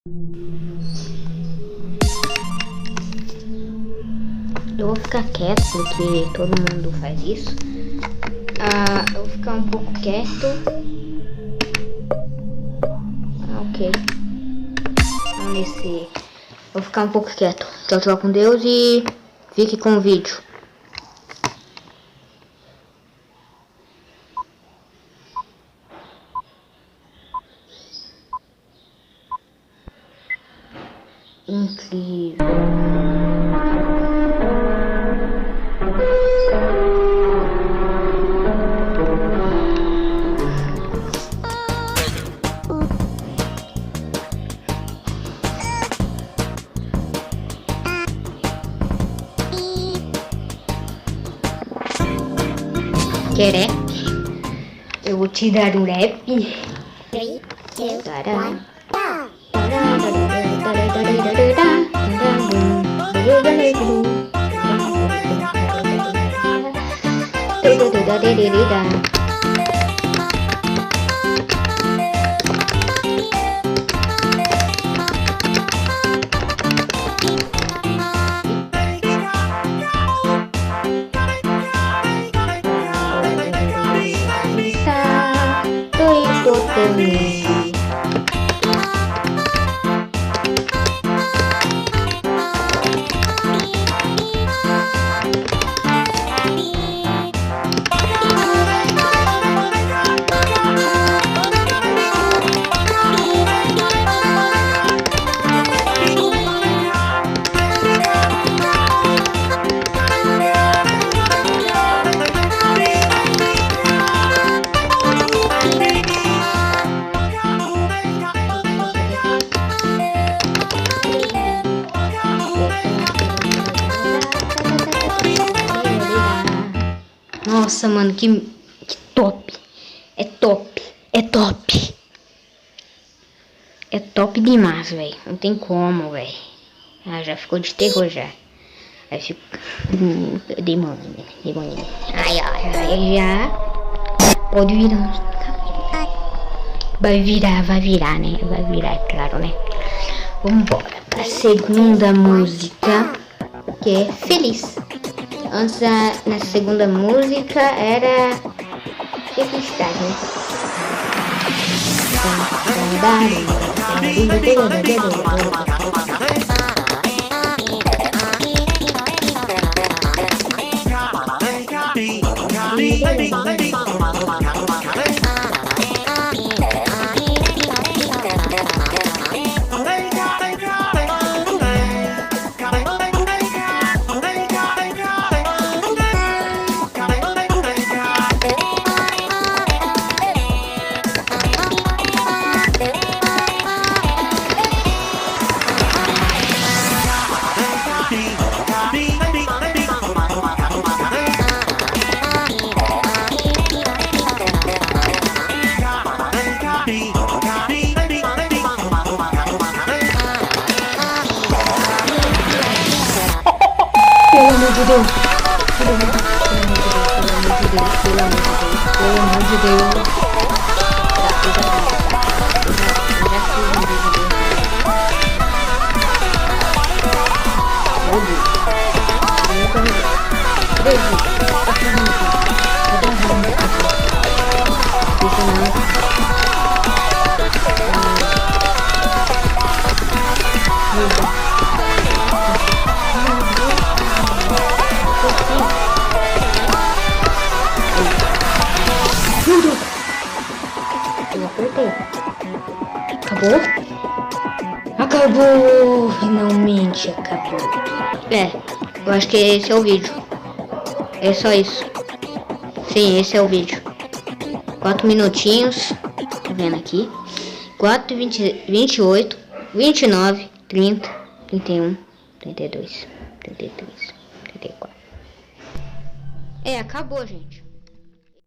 Eu vou ficar quieto porque todo mundo faz isso. Eu vou ficar um pouco quieto. Ok. Vamos ver se... Vou ficar um pouco quieto. Tchau com Deus e fique com o vídeo. Incrível. Quer? Eu vou te dar um rap. 3, 2, 1. Nossa, mano, que top. É top. É top. É top demais, velho. Não tem como, velho. Já ficou de terror já. Aí fica... Demônio. Ai, já. Pode virar. Vai virar, né? Vai virar, claro, né? Vambora pra segunda música, que é Feliz. Antes, na segunda música, era Felicidade, né? Pelo amor de Deus. Pelo amor de Deus. Eu apertei. Acabou! Finalmente acabou. Eu acho que esse é o vídeo. É só isso. Sim, esse é o vídeo. 4 minutinhos. Tá vendo aqui? 4, 20, 28, 29, 30, 31, 32, 33, 34. Acabou, gente.